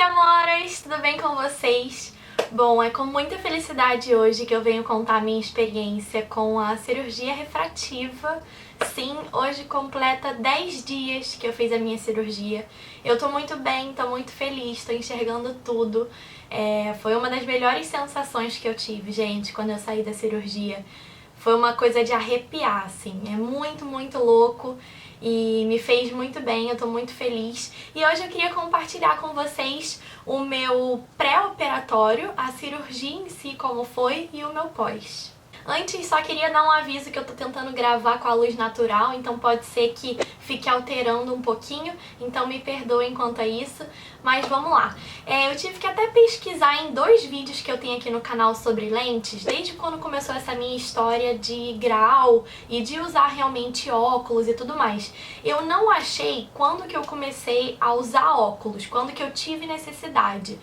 amoras! Tudo bem com vocês? Bom, é com muita felicidade hoje que eu venho contar minha experiência com a cirurgia refrativa. Sim, hoje completa 10 dias que eu fiz a minha cirurgia. Eu tô muito bem, tô muito feliz, tô enxergando tudo. Foi uma das melhores sensações que eu tive, gente, quando eu saí da cirurgia. Foi uma coisa de arrepiar, assim, é muito, muito louco e me fez muito bem, eu tô muito feliz. E hoje eu queria compartilhar com vocês o meu pré-operatório, a cirurgia em si como foi e o meu pós. Antes, só queria dar um aviso que eu tô tentando gravar com a luz natural, então pode ser que fique alterando um pouquinho, então me perdoem quanto a isso, mas vamos lá. Eu tive que até pesquisar em 2 vídeos que eu tenho aqui no canal sobre lentes, desde quando começou essa minha história de grau e de usar realmente óculos e tudo mais. Eu não achei quando que eu comecei a usar óculos, quando que eu tive necessidade.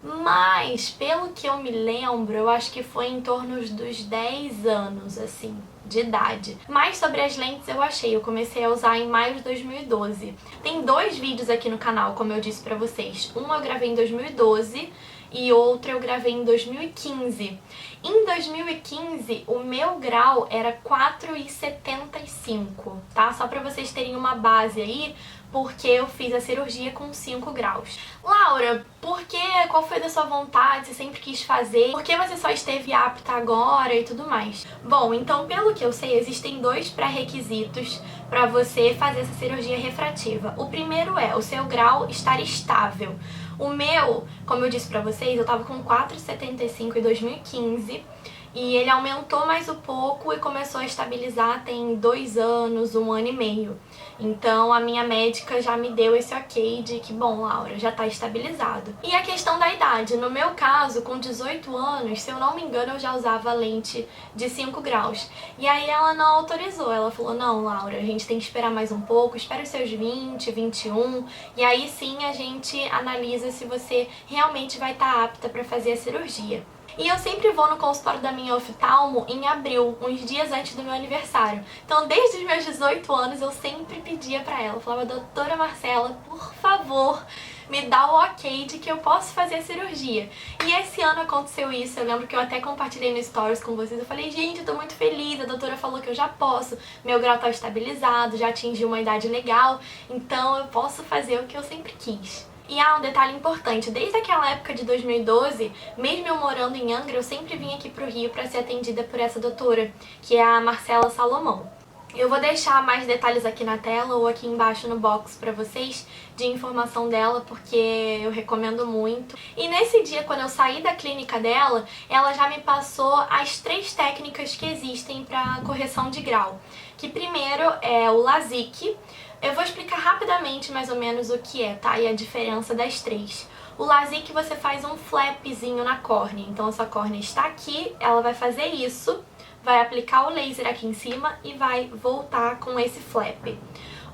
Mas, pelo que eu me lembro, eu acho que foi em torno dos 10 anos, assim, de idade. Mas sobre as lentes eu achei, eu comecei a usar em maio de 2012. Tem 2 vídeos aqui no canal, como eu disse pra vocês. Um eu gravei em 2012 e outro eu gravei em 2015. Em 2015, o meu grau era 4,75, tá? Só pra vocês terem uma base aí, porque eu fiz a cirurgia com 5 graus. Laura, por que? Qual foi da sua vontade? Você sempre quis fazer? Por que você só esteve apta agora e tudo mais? Bom, então pelo que eu sei, existem 2 pré-requisitos para você fazer essa cirurgia refrativa. O primeiro é o seu grau estar estável. O meu, como eu disse pra vocês, eu tava com 4,75 em 2015 e ele aumentou mais um pouco e começou a estabilizar tem 2 anos, 1 ano e meio. Então a minha médica já me deu esse ok de que, bom, Laura, já tá estabilizado. E a questão da idade, no meu caso, com 18 anos, se eu não me engano, eu já usava lente de 5 graus. E aí ela não autorizou, ela falou, não, Laura, a gente tem que esperar mais um pouco, espera os seus 20, 21, e aí sim a gente analisa se você realmente vai estar apta para fazer a cirurgia. E eu sempre vou no consultório da minha oftalmo em abril, uns dias antes do meu aniversário. Então, desde os meus 18 anos, eu sempre pedia pra ela, eu falava, doutora Marcela, por favor, me dá o ok de que eu posso fazer a cirurgia. E esse ano aconteceu isso, eu lembro que eu até compartilhei no stories com vocês, eu falei, gente, eu tô muito feliz, a doutora falou que eu já posso, meu grau tá estabilizado, já atingi uma idade legal, então eu posso fazer o que eu sempre quis. E há um detalhe importante, desde aquela época de 2012, mesmo eu morando em Angra, eu sempre vim aqui pro Rio para ser atendida por essa doutora, que é a Marcela Salomão. Eu vou deixar mais detalhes aqui na tela ou aqui embaixo no box pra vocês de informação dela, porque eu recomendo muito. E nesse dia, quando eu saí da clínica dela, ela já me passou as 3 técnicas que existem para correção de grau. Que primeiro é o LASIK. Eu vou explicar rapidamente mais ou menos o que é, tá? E a diferença das 3. O LASIK você faz um flapzinho na córnea, então a sua córnea está aqui, ela vai fazer isso, vai aplicar o laser aqui em cima e vai voltar com esse flap.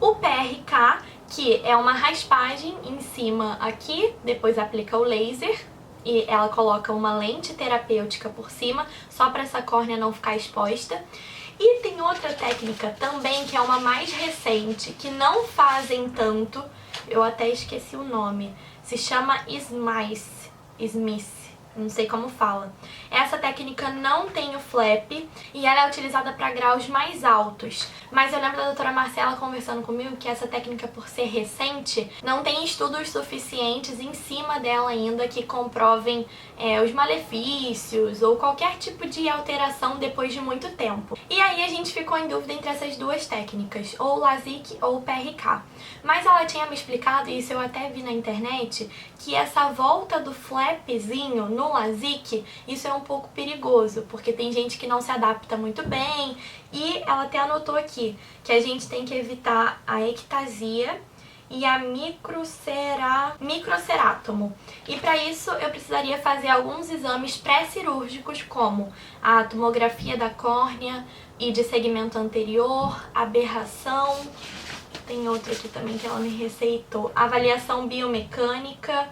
O PRK, que é uma raspagem em cima aqui, depois aplica o laser e ela coloca uma lente terapêutica por cima, só para essa córnea não ficar exposta. E tem outra técnica também, que é uma mais recente, que não fazem tanto, eu até esqueci o nome, se chama Smith, não sei como fala. Essa técnica não tem o flap e ela é utilizada para graus mais altos. Mas eu lembro da doutora Marcela conversando comigo que essa técnica, por ser recente, não tem estudos suficientes em cima dela ainda que comprovem os malefícios ou qualquer tipo de alteração depois de muito tempo. E aí a gente ficou em dúvida entre essas 2 técnicas, ou o LASIK ou o PRK. Mas ela tinha me explicado, e isso eu até vi na internet, que essa volta do flapzinho no LASIK, isso é um pouco perigoso, porque tem gente que não se adapta muito bem, e ela até anotou aqui que a gente tem que evitar a ectasia e a microcerátomo. E para isso eu precisaria fazer alguns exames pré-cirúrgicos, como a tomografia da córnea e de segmento anterior, aberração, tem outro aqui também que ela me receitou, avaliação biomecânica.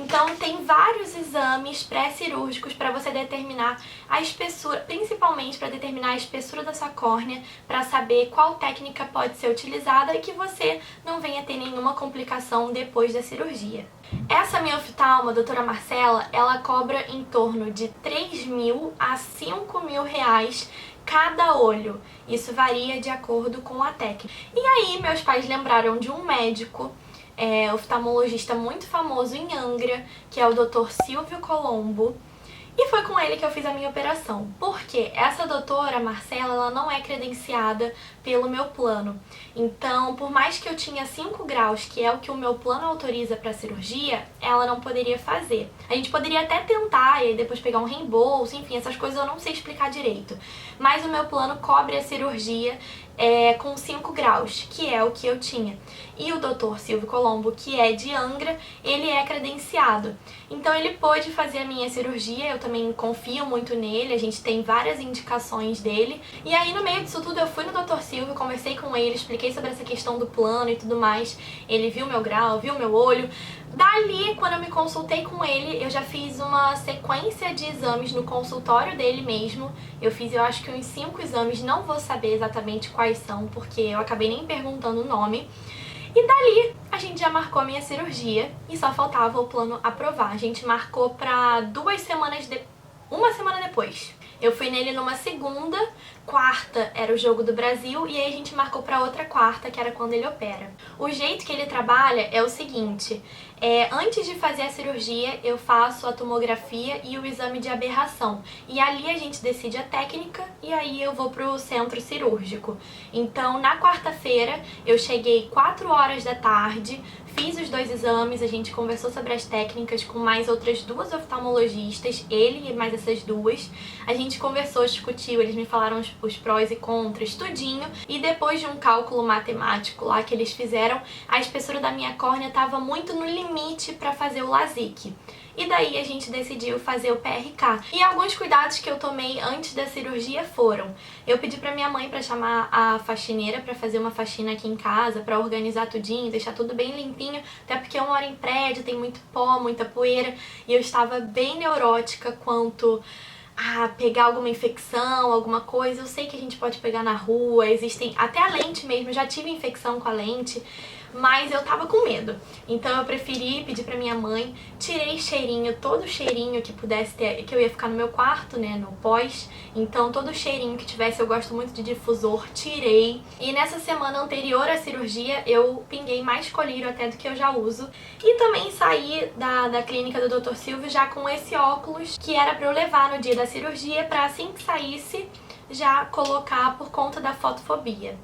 Então tem vários exames pré-cirúrgicos para você determinar a espessura, principalmente para determinar a espessura da sua córnea, para saber qual técnica pode ser utilizada e que você não venha ter nenhuma complicação depois da cirurgia. Essa minha oftalma, a doutora Marcela, ela cobra em torno de 3.000 a 5.000 reais cada olho. Isso varia de acordo com a técnica. E aí meus pais lembraram de um médico, oftalmologista muito famoso em Angra, que é o Dr. Silvio Colombo, e foi com ele que eu fiz a minha operação. Porque essa doutora Marcela, ela não é credenciada pelo meu plano. Então, por mais que eu tinha 5 graus, que é o que o meu plano autoriza para cirurgia, ela não poderia fazer. A gente poderia até tentar e depois pegar um reembolso, enfim, essas coisas eu não sei explicar direito. Mas o meu plano cobre a cirurgia com 5 graus, que é o que eu tinha. E o Dr. Silvio Colombo, que é de Angra, ele é credenciado. Então ele pôde fazer a minha cirurgia, eu também confio muito nele, a gente tem várias indicações dele. E aí no meio disso tudo eu fui no Dr. Silvio, conversei com ele, expliquei sobre essa questão do plano e tudo mais. Ele viu meu grau, viu meu olho. Dali, quando eu me consultei com ele, eu já fiz uma sequência de exames no consultório dele mesmo. Eu fiz, eu acho que uns 5 exames, não vou saber exatamente quais são, porque eu acabei nem perguntando o nome. E dali, a gente já marcou a minha cirurgia e só faltava o plano aprovar. A gente marcou pra 2 semanas uma semana depois. Eu fui nele numa segunda, quarta era o Jogo do Brasil e aí a gente marcou pra outra quarta, que era quando ele opera. O jeito que ele trabalha é o seguinte, antes de fazer a cirurgia eu faço a tomografia e o exame de aberração. E ali a gente decide a técnica e aí eu vou pro centro cirúrgico. Então na quarta-feira eu cheguei 4 horas da tarde, fiz os 2 exames, a gente conversou sobre as técnicas com mais outras 2 oftalmologistas, ele e mais essas 2. A gente conversou, discutiu, eles me falaram os prós e contras, tudinho. E depois de um cálculo matemático lá que eles fizeram, a espessura da minha córnea estava muito no limite para fazer o LASIK. E daí a gente decidiu fazer o PRK. E alguns cuidados que eu tomei antes da cirurgia foram: eu pedi pra minha mãe pra chamar a faxineira pra fazer uma faxina aqui em casa, pra organizar tudinho, deixar tudo bem limpinho, até porque eu moro em prédio, tem muito pó, muita poeira, e eu estava bem neurótica quanto a pegar alguma infecção, alguma coisa. Eu sei que a gente pode pegar na rua, existem até a lente mesmo, eu já tive infecção com a lente, mas eu tava com medo. Então eu preferi pedir pra minha mãe, tirei cheirinho, todo cheirinho que pudesse ter, que eu ia ficar no meu quarto, né, no pós, então todo cheirinho que tivesse, eu gosto muito de difusor, tirei. E nessa semana anterior à cirurgia eu pinguei mais colírio até do que eu já uso. E também saí da clínica do Dr. Silvio já com esse óculos, que era pra eu levar no dia da cirurgia, pra assim que saísse já colocar por conta da fotofobia.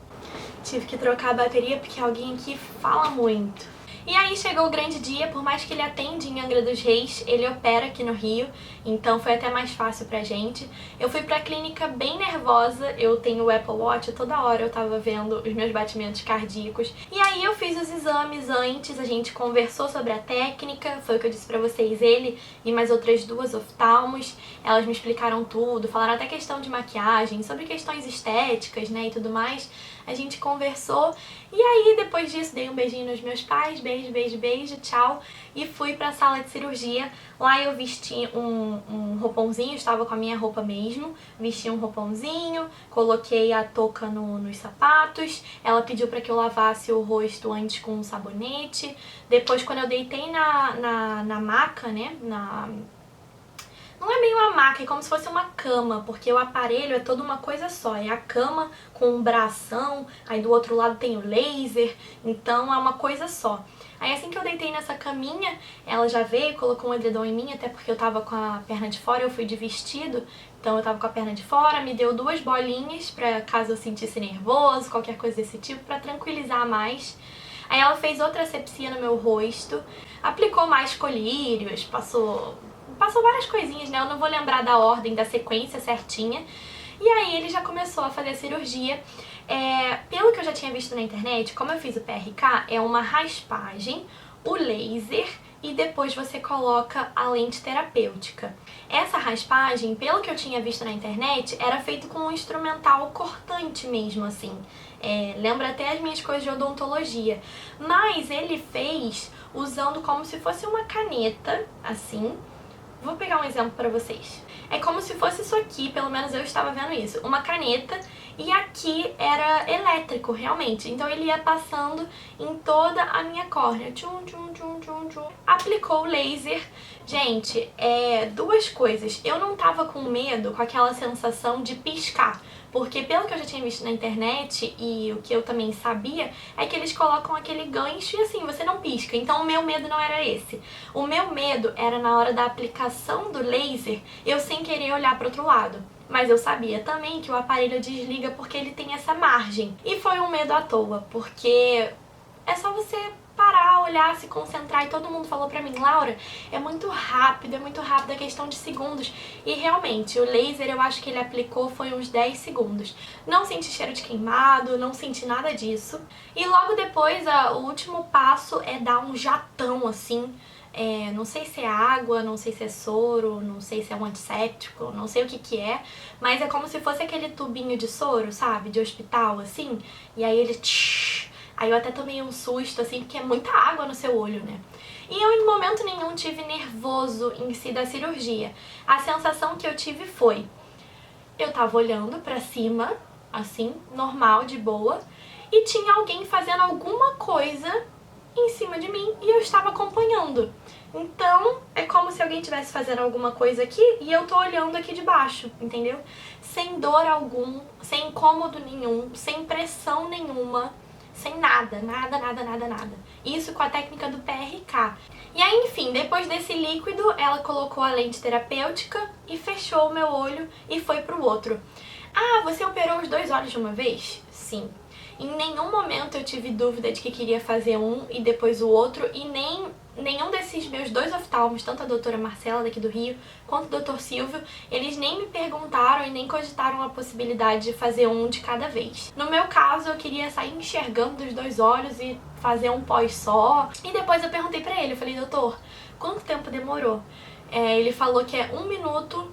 Tive que trocar a bateria porque alguém aqui fala muito. E aí chegou o grande dia, por mais que ele atende em Angra dos Reis, ele opera aqui no Rio, então foi até mais fácil pra gente. Eu fui pra clínica bem nervosa, eu tenho o Apple Watch, toda hora eu tava vendo os meus batimentos cardíacos. E aí eu fiz os exames antes, a gente conversou sobre a técnica, foi o que eu disse pra vocês, ele e mais outras 2 oftalmos, elas me explicaram tudo, falaram até questão de maquiagem, sobre questões estéticas, né, e tudo mais. A gente conversou e aí depois disso dei um beijinho nos meus pais, beijo, beijo, beijo, tchau, e fui pra sala de cirurgia. Lá eu vesti um roupãozinho, estava com a minha roupa mesmo, vesti um roupãozinho, coloquei a touca nos sapatos, ela pediu pra que eu lavasse o rosto antes com um sabonete. Depois, quando eu deitei na maca, né, não é bem uma maca, é como se fosse uma cama, porque o aparelho é toda uma coisa só. É a cama com um bração, aí do outro lado tem o laser, então é uma coisa só. Aí assim que eu deitei nessa caminha, ela já veio, colocou um edredom em mim, até porque eu tava com a perna de fora, eu fui de vestido, então eu tava com a perna de fora, me deu 2 bolinhas pra caso eu sentisse nervoso, qualquer coisa desse tipo, pra tranquilizar mais. Aí ela fez outra asepsia no meu rosto, aplicou mais colírios, passou várias coisinhas, né? Eu não vou lembrar da ordem, da sequência certinha. E aí ele já começou a fazer a cirurgia. Pelo que eu já tinha visto na internet, como eu fiz o PRK, é uma raspagem, o laser e depois você coloca a lente terapêutica. Essa raspagem, pelo que eu tinha visto na internet, era feito com um instrumental cortante mesmo, assim. Lembra até as minhas coisas de odontologia. Mas ele fez usando como se fosse uma caneta, assim. Vou pegar um exemplo pra vocês. É como se fosse isso aqui, pelo menos eu estava vendo isso, uma caneta, e aqui era elétrico, realmente. Então ele ia passando em toda a minha córnea. Tchum, tchum, tchum, tchum, tchum. Aplicou o laser. Gente, duas coisas. Eu não tava com medo, com aquela sensação de piscar. Porque pelo que eu já tinha visto na internet e o que eu também sabia, é que eles colocam aquele gancho e assim, você não pisca. Então o meu medo não era esse. O meu medo era na hora da aplicação do laser, eu sem querer olhar para outro lado. Mas eu sabia também que o aparelho desliga porque ele tem essa margem. E foi um medo à toa, porque é só você parar, olhar, se concentrar. E todo mundo falou pra mim, Laura, é muito rápido, é questão de segundos. E realmente, o laser eu acho que ele aplicou foi uns 10 segundos. Não senti cheiro de queimado, não senti nada disso. E logo depois, o último passo é dar um jatão assim. Não sei se é água, não sei se é soro, não sei se é um antisséptico, não sei o que é, mas é como se fosse aquele tubinho de soro, sabe, de hospital, assim, e aí ele aí eu até tomei um susto, assim, porque é muita água no seu olho, né. E eu em momento nenhum tive nervoso em si da cirurgia. A sensação que eu tive foi, eu tava olhando pra cima, assim, normal, de boa, e tinha alguém fazendo alguma coisa em cima de mim e eu estava acompanhando. Então, é como se alguém estivesse fazendo alguma coisa aqui e eu tô olhando aqui de baixo, entendeu? Sem dor algum, sem incômodo nenhum, sem pressão nenhuma, sem nada, nada. Isso com a técnica do PRK. E aí, enfim, depois desse líquido, ela colocou a lente terapêutica e fechou o meu olho e foi pro outro. Ah, você operou os 2 olhos de uma vez? Sim. Em nenhum momento eu tive dúvida de que queria fazer um e depois o outro, e nenhum desses meus 2 oftalmos, tanto a doutora Marcela daqui do Rio, quanto o doutor Silvio, eles nem me perguntaram e nem cogitaram a possibilidade de fazer um de cada vez. No meu caso, eu queria sair enxergando dos 2 olhos e fazer um pós só. E depois eu perguntei pra ele, eu falei, doutor, quanto tempo demorou? Ele falou que é 1 minuto,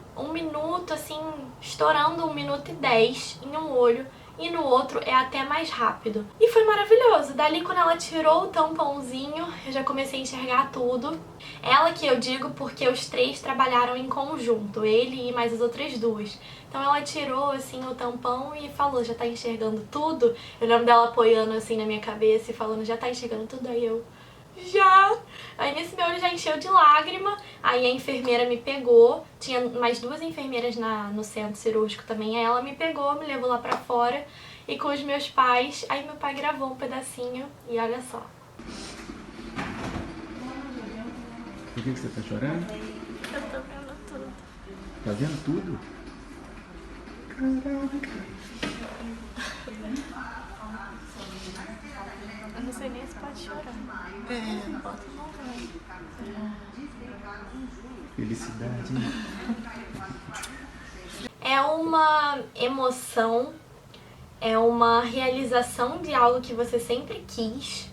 assim, estourando 1 minuto e 10 em um olho, e no outro é até mais rápido. E foi maravilhoso. Dali, quando ela tirou o tampãozinho, eu já comecei a enxergar tudo. Ela que eu digo porque os 3 trabalharam em conjunto, ele e mais as outras 2. Então ela tirou, assim, o tampão e falou, já tá enxergando tudo? Eu lembro dela apoiando, assim, na minha cabeça e falando, já tá enxergando tudo? Aí eu, já! Aí nesse meu olho já encheu de lágrima, aí a enfermeira me pegou, tinha mais 2 enfermeiras no centro cirúrgico também, aí ela me pegou, me levou lá pra fora, e com os meus pais, aí meu pai gravou um pedacinho, e olha só. Por que você tá chorando? Eu tô vendo tudo. Tá vendo tudo? Caraca! Eu não sei nem se pode chorar. Bota a mão pra Felicidade, hein? É uma emoção, é uma realização de algo que você sempre quis.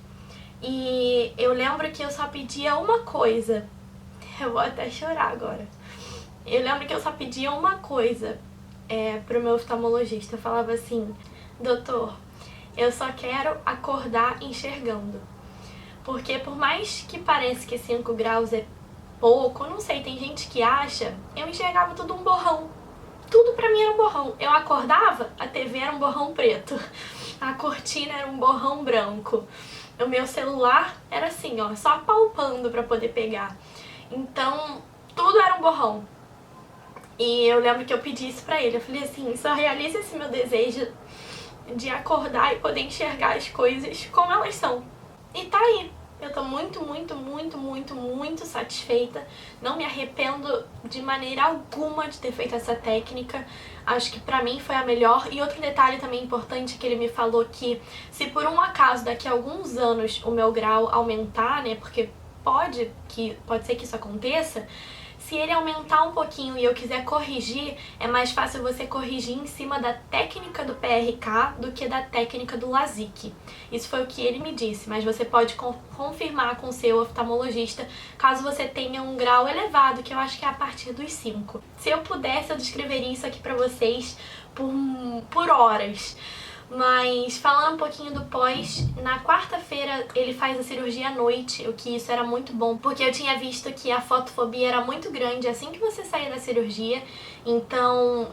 E eu lembro que eu só pedia uma coisa. Eu vou até chorar agora. Eu lembro que eu só pedia uma coisa pro meu oftalmologista. Eu falava assim, doutor, eu só quero acordar enxergando. Porque por mais que pareça que 5 graus é pouco, eu não sei, tem gente que acha, eu enxergava tudo um borrão. Tudo pra mim era um borrão. Eu acordava, a TV era um borrão preto. A cortina era um borrão branco. O meu celular era assim, ó, só palpando pra poder pegar. Então, tudo era um borrão. E eu lembro que eu pedi isso pra ele. Eu falei assim, só realize esse meu desejo de acordar e poder enxergar as coisas como elas são. E tá aí. Eu tô muito satisfeita. Não me arrependo de maneira alguma de ter feito essa técnica. Acho que pra mim foi a melhor. E outro detalhe também importante que ele me falou que se por um acaso daqui a alguns anos o meu grau aumentar, né, porque pode ser que isso aconteça, Se ele aumentar um pouquinho e eu quiser corrigir, é mais fácil você corrigir em cima da técnica do PRK do que da técnica do LASIK. Isso foi o que ele me disse, mas você pode confirmar com o seu oftalmologista caso você tenha um grau elevado, que eu acho que é a partir dos 5. Se eu pudesse, eu descreveria isso aqui pra vocês por horas. Mas falando um pouquinho do pós, na quarta-feira ele faz a cirurgia à noite, o que isso era muito bom, porque eu tinha visto que a fotofobia era muito grande assim que você saía da cirurgia, então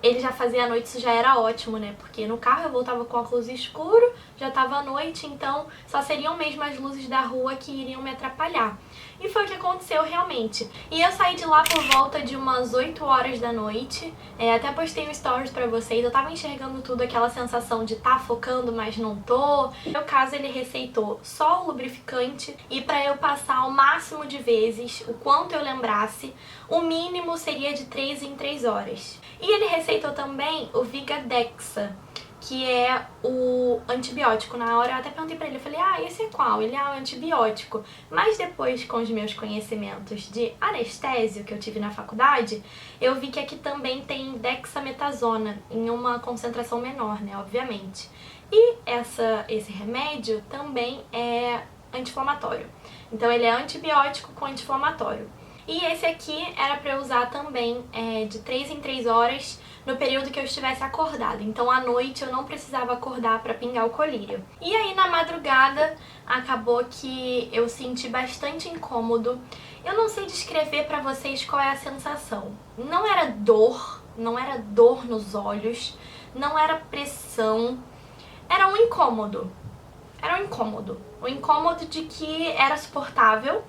ele já fazia à noite, isso já era ótimo, né? Porque no carro eu voltava com óculos escuro, já tava à noite, então só seriam mesmo as luzes da rua que iriam me atrapalhar. E foi o que aconteceu realmente. E eu saí de lá por volta de umas 8 horas da noite, até postei um stories pra vocês, eu tava enxergando tudo, aquela sensação de tá focando, mas não tô. No meu caso, ele receitou só o lubrificante e pra eu passar o máximo de vezes, o quanto eu lembrasse, o mínimo seria de 3 em 3 horas. E ele receitou também o Vigadexa, que é o antibiótico. Na hora eu até perguntei pra ele, eu falei, esse é qual? Ele é o antibiótico. Mas depois, com os meus conhecimentos de anestésio que eu tive na faculdade, eu vi que aqui também tem dexametasona, em uma concentração menor, né, obviamente. E esse remédio também é anti-inflamatório. Então ele é antibiótico com anti-inflamatório. E esse aqui era pra eu usar também de 3 em 3 horas no período que eu estivesse acordada. Então à noite eu não precisava acordar pra pingar o colírio. E aí na madrugada acabou que eu senti bastante incômodo. Eu não sei descrever pra vocês qual é a sensação. Não era dor nos olhos, não era pressão, era um incômodo. Era um incômodo. O incômodo de que era suportável.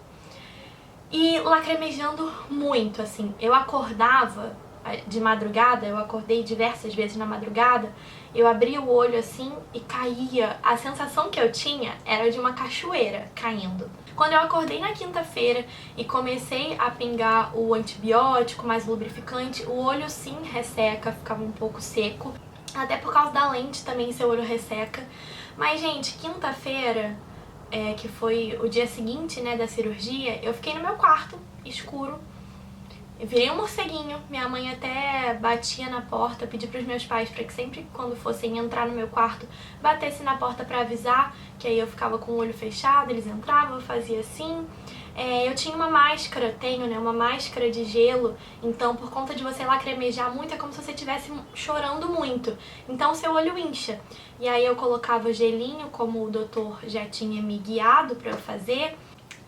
E lacrimejando muito, assim. Eu acordava de madrugada, eu acordei diversas vezes na madrugada, eu abria o olho assim e caía. A sensação que eu tinha era de uma cachoeira caindo. Quando eu acordei na quinta-feira e comecei a pingar o antibiótico mais lubrificante, o olho sim resseca, ficava um pouco seco. Até por causa da lente também seu olho resseca. Mas, gente, quinta-feira, que foi o dia seguinte, né, da cirurgia, eu fiquei no meu quarto, escuro. Eu virei um morceguinho, minha mãe até batia na porta, pedi pros meus pais pra que sempre quando fossem entrar no meu quarto, batesse na porta pra avisar, que aí eu ficava com o olho fechado, eles entravam, eu fazia assim. Eu tinha uma máscara, uma máscara de gelo, então por conta de você lacrimejar muito, é como se você estivesse chorando muito, então seu olho incha. E aí eu colocava gelinho, como o doutor já tinha me guiado pra eu fazer,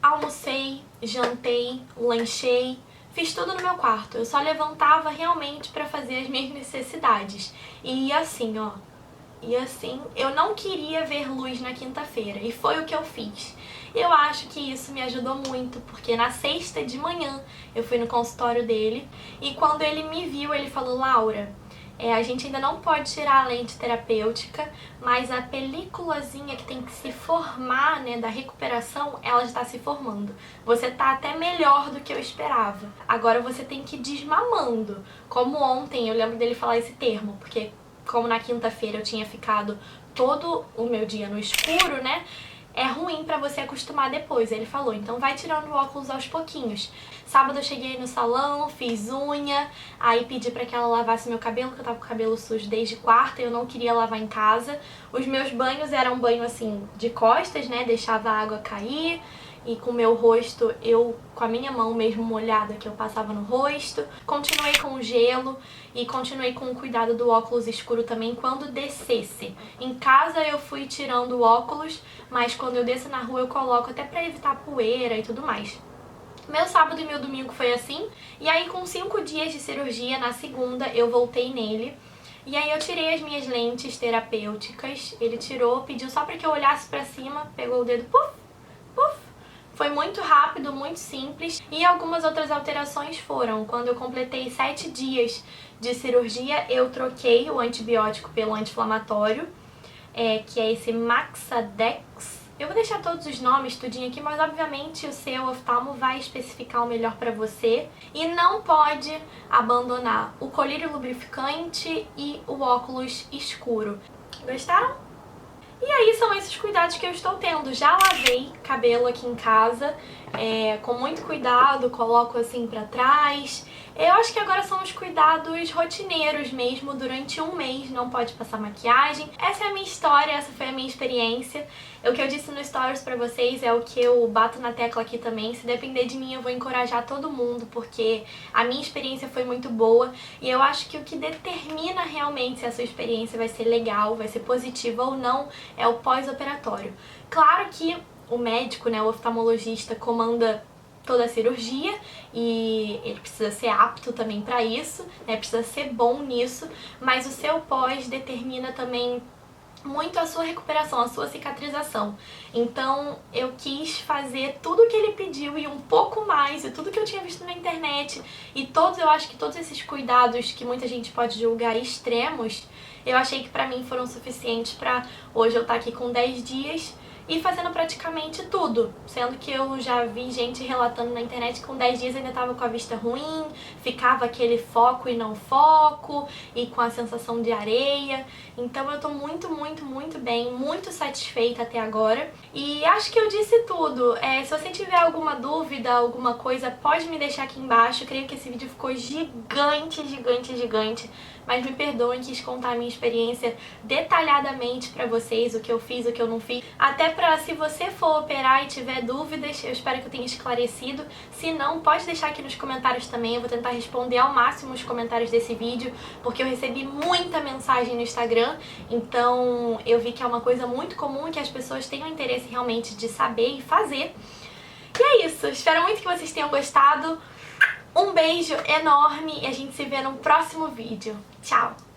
almocei, jantei, lanchei, fiz tudo no meu quarto, eu só levantava realmente pra fazer as minhas necessidades. E ia assim, ó, eu não queria ver luz na quinta-feira, e foi o que eu fiz. Eu acho que isso me ajudou muito, porque na sexta de manhã eu fui no consultório dele, e quando ele me viu, ele falou, Laura, a gente ainda não pode tirar a lente terapêutica, mas a películazinha que tem que se formar, né, da recuperação, ela está se formando. Você tá até melhor do que eu esperava. Agora você tem que ir desmamando. Como ontem, eu lembro dele falar esse termo, porque como na quinta-feira eu tinha ficado todo o meu dia no escuro, né, é ruim pra você acostumar depois. Ele falou, então vai tirando o óculos aos pouquinhos. Sábado eu cheguei no salão, fiz unha, aí pedi pra que ela lavasse meu cabelo, que eu tava com o cabelo sujo desde quarta e eu não queria lavar em casa. Os meus banhos eram banho assim, de costas, né, deixava a água cair. E com o meu rosto, com a minha mão mesmo molhada, que eu passava no rosto. Continuei com o gelo e continuei com o cuidado do óculos escuro também quando descesse. Em casa eu fui tirando o óculos, mas quando eu desço na rua eu coloco até pra evitar poeira e tudo mais. Meu sábado e meu domingo foi assim, e aí com 5 dias de cirurgia, na segunda eu voltei nele. E aí eu tirei as minhas lentes terapêuticas, ele tirou, pediu só pra que eu olhasse pra cima, pegou o dedo, puf, puf. Foi muito rápido, muito simples. E algumas outras alterações foram, quando eu completei 7 dias de cirurgia, eu troquei o antibiótico pelo anti-inflamatório, que é esse Maxadex. Eu vou deixar todos os nomes tudinho aqui, mas obviamente o seu oftalmo vai especificar o melhor pra você. E não pode abandonar o colírio lubrificante e o óculos escuro. Gostaram? E aí são esses cuidados que eu estou tendo. Já lavei cabelo aqui em casa, com muito cuidado, coloco assim pra trás. Eu acho que agora são os cuidados rotineiros mesmo, durante um mês não pode passar maquiagem. Essa é a minha história, essa foi a minha experiência. O que eu disse no Stories pra vocês é o que eu bato na tecla aqui também. Se depender de mim, eu vou encorajar todo mundo, porque a minha experiência foi muito boa. E eu acho que o que determina realmente se a sua experiência vai ser legal, vai ser positiva ou não, é o pós-operatório. Claro que o médico, né, o oftalmologista, comanda toda a cirurgia e ele precisa ser apto também para isso, né, precisa ser bom nisso, mas o seu pós determina também muito a sua recuperação, a sua cicatrização. Então eu quis fazer tudo o que ele pediu e um pouco mais, e tudo que eu tinha visto na internet, e eu acho que todos esses cuidados que muita gente pode julgar extremos, eu achei que pra mim foram suficientes pra hoje eu estar aqui com 10 dias e fazendo praticamente tudo, sendo que eu já vi gente relatando na internet que com 10 dias ainda tava com a vista ruim, ficava aquele foco e não foco, e com a sensação de areia. Então eu tô muito, muito, muito bem, muito satisfeita até agora. E acho que eu disse tudo. Se você tiver alguma dúvida, alguma coisa, pode me deixar aqui embaixo. Eu creio que esse vídeo ficou gigante, gigante, gigante. Mas me perdoem, quis contar a minha experiência detalhadamente pra vocês, o que eu fiz, o que eu não fiz. Até pra, se você for operar e tiver dúvidas, eu espero que eu tenha esclarecido. Se não, pode deixar aqui nos comentários também. Eu vou tentar responder ao máximo os comentários desse vídeo, porque eu recebi muita mensagem no Instagram. Então eu vi que é uma coisa muito comum e que as pessoas tenham interesse realmente de saber e fazer. E é isso, espero muito que vocês tenham gostado. Um beijo enorme e a gente se vê no próximo vídeo. Tchau!